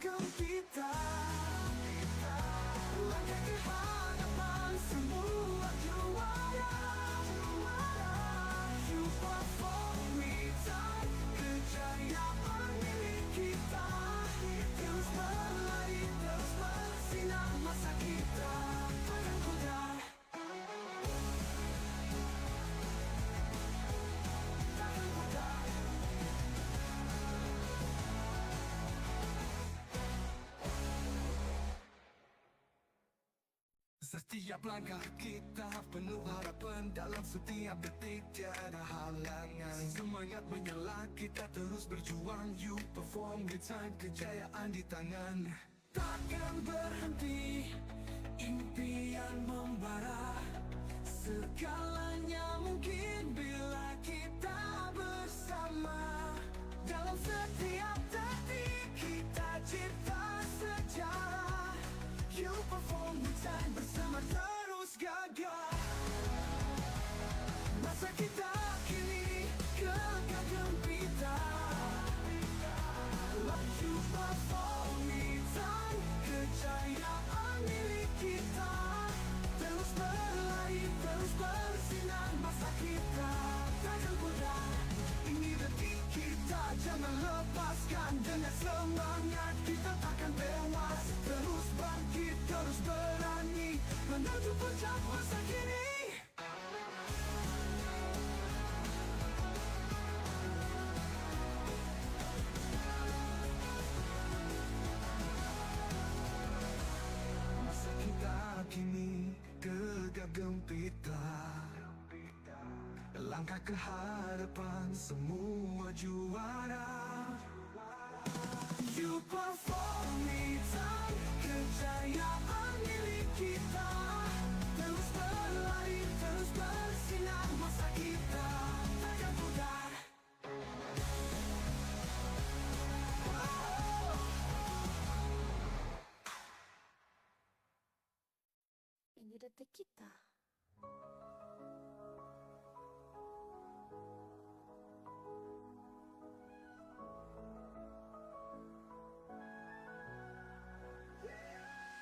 gempita, langkah ke hadapan semua juara. You perform me time, kejayaan milik kita. Terus berlari, terus bersinar, masa kita takkan pudar. Takkan pudar. Setiap langkah kita penuh harapan, dalam setiap detik tiada halangan. Semangat menyala, kita terus berjuang. You perform with time, kejayaan di tangan. Takkan berhenti, impian membara. Segalanya mungkin bila kita bersama. Dalam setiap detik kita cipta sejarah. You perform with time, bersama terus gagah. Masa kita kini gegap gempita. You perform with time, kejayaan milik kita. Terus berlari, terus bersinar, masa kita takkan pudar. Ini detik kita, jangan lepaskan. Dengan semangat kita takkan tewas. Terus bangkit, terus berani, menuju puncak masa kini. Masa kita kini gegap gempita. Langkah ke hadapan semua juara. You perform me time, kejayaan milik kita. Terus berlari, terus bersinar, masa kita takkan pudar. Ini detik kita.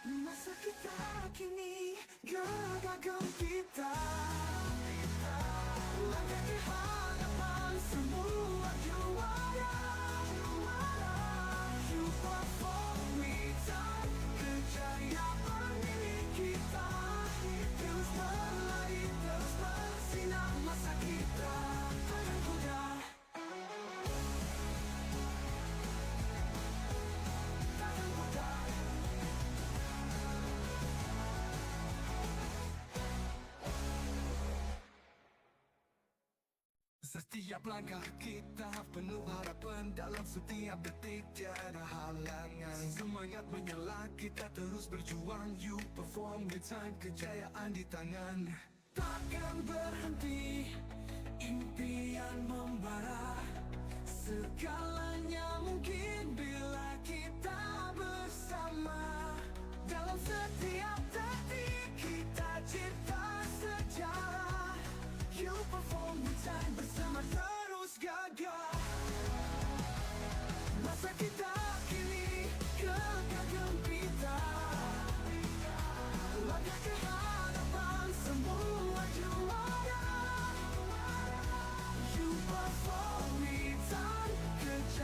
Masa kita kini gegap gempita. Langkah ke hadapan semua juara. You perform with time, kejayaan milik kita. Terus berlari, terus bersinar, masa kita takkan pudar. Takkan pudar. Setiap langkah kita penuh harapan, dalam setiap detik tiada halangan. Semangat menyala, kita terus berjuang. You perform with time, kejayaan di tangan. Takkan berhenti, impian membara. Segalanya mungkin bila kita bersama. Dalam setiap detik kita cipta sejarah. You perform with time, bersama terus gagah. Masa kita kini gegap gempita. Langkah ke hadapan semua juara. You perform with time, kejayaan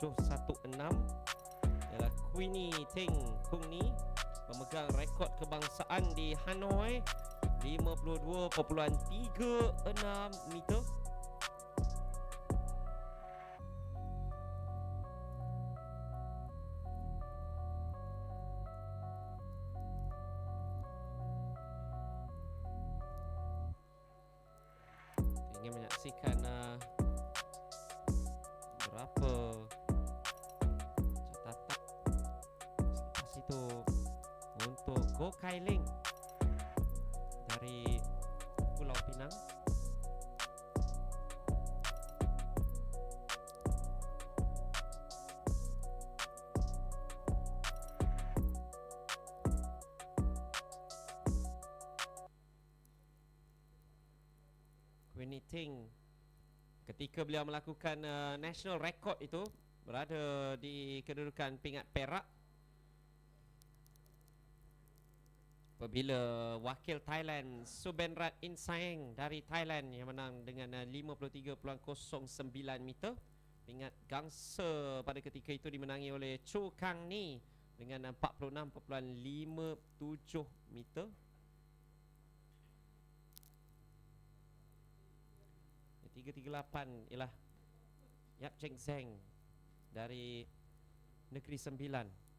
716 ialah Queenie Ting Kung Ni, pemegang rekod kebangsaan di Hanoi, 52.36 meter. Ingin menyaksikan berapa catatan selepas itu untuk Go Kai Ling dari Pulau Pinang. Queenie Ting ketika beliau melakukan national record itu berada di kedudukan pingat perak apabila wakil Thailand Subenrat Insaeng dari Thailand yang menang dengan 53.09 meter. Pingat gangsa pada ketika itu dimenangi oleh Chu Kang Ni dengan 46.57 meter. Yang 338 ialah Yap Cheng Zeng dari Negeri Sembilan.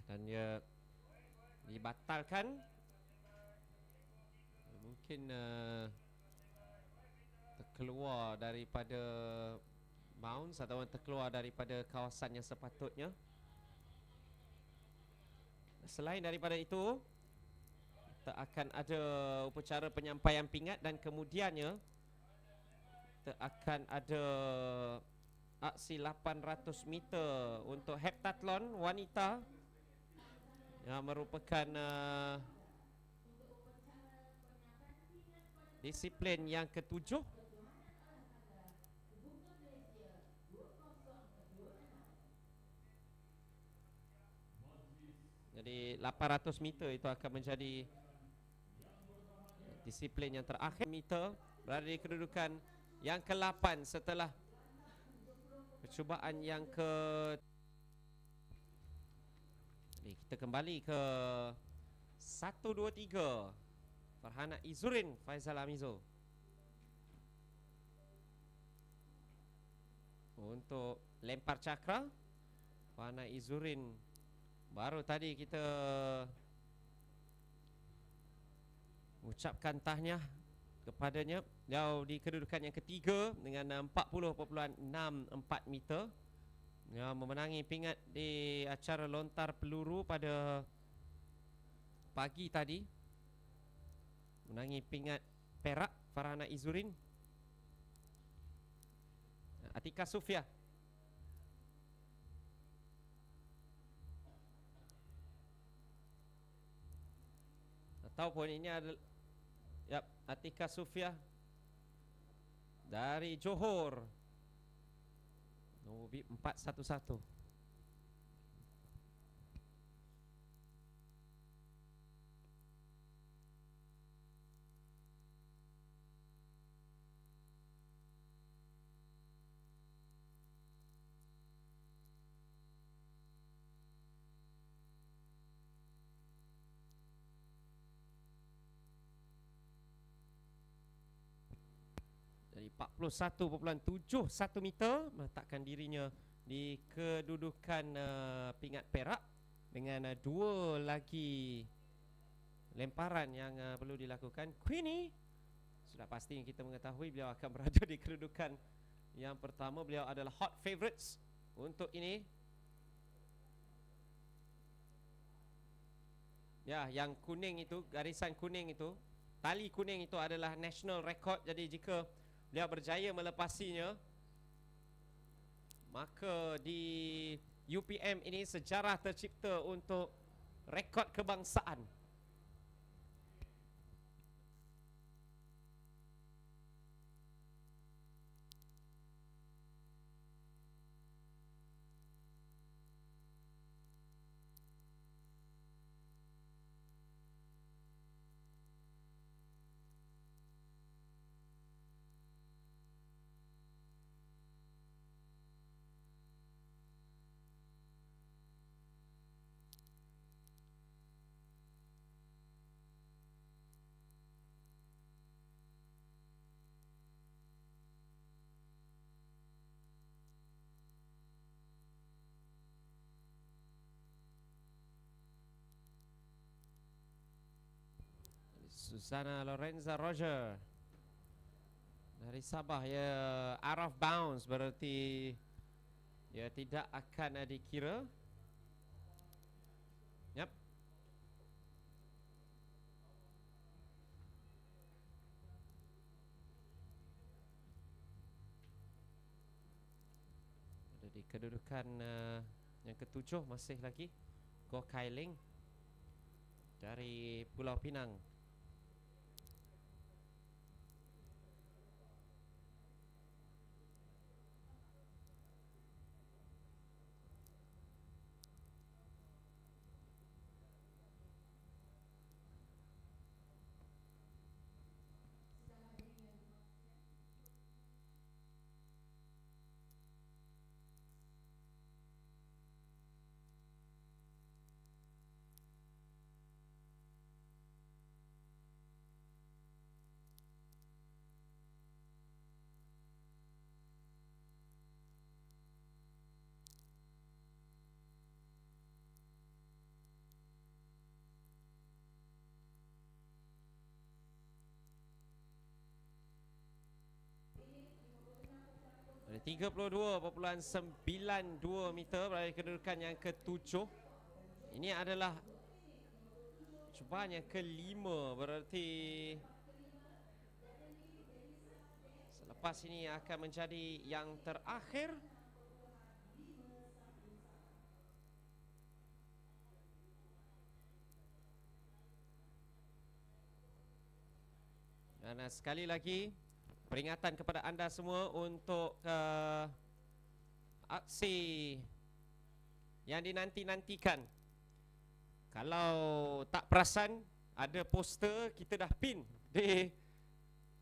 Dan dia dibatalkan, mungkin terkeluar daripada bounce atau terkeluar daripada kawasan yang sepatutnya. Selain daripada itu, kita akan ada upacara penyampaian pingat dan kemudiannya kita akan ada aksi 800 meter untuk heptathlon wanita yang merupakan disiplin yang ketujuh. Jadi 800 meter itu akan menjadi disiplin yang terakhir. Meter berada di kedudukan yang ke-8 setelah percubaan yang ke. Kita kembali ke 1-2-3 Farhana Izurin Faizal Amizo untuk lempar cakra. Farhana Izurin baru tadi kita ucapkan tahniah kepadanya. Beliau di kedudukan yang ketiga dengan 40.64 meter, yang memenangi pingat di acara lontar peluru pada pagi tadi. Menangi pingat perak Farhana Izurin. Atika Sufia ataupun ini adalah Atika Sufia dari Johor, nombor bib 411. Dari 41.71 meter meletakkan dirinya di kedudukan pingat perak dengan dua lagi lemparan yang perlu dilakukan. Queenie sudah pasti kita mengetahui beliau akan berada di kedudukan yang pertama. Beliau adalah hot favourites untuk ini. Ya, yang kuning itu, garisan kuning itu, tali kuning itu adalah national record. Jadi jika beliau berjaya melepasinya, maka di UPM ini sejarah tercipta untuk rekod kebangsaan. Susana Lorenza Roger dari Sabah, ya, out of bounds, berarti ya tidak akan dikira. Yap. Ada di kedudukan yang ketujuh masih lagi Goh Kai Ling dari Pulau Pinang. Ada 32.92 meter berada di kedudukan yang ketujuh. Ini adalah cubaan yang kelima, berarti selepas ini akan menjadi yang terakhir. Dan sekali lagi peringatan kepada anda semua untuk aksi yang dinanti-nantikan. Kalau tak perasan, ada poster kita dah pin di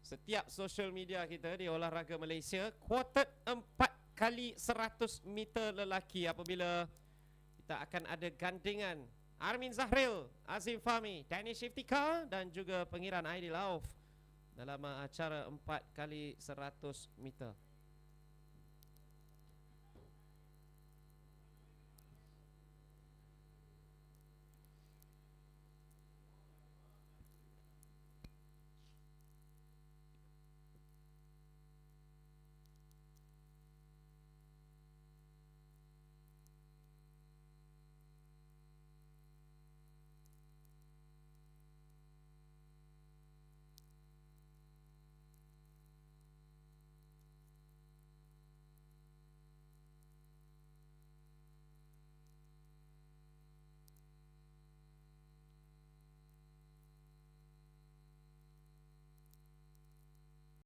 setiap social media kita di Olahraga Malaysia. Quartet 4 kali 100 meter lelaki, apabila kita akan ada gandingan Armin Zahril, Azim Fahmi, Danish Iftikhar dan juga Pengiran Aidil Auf dalam acara 4 kali 100 meter.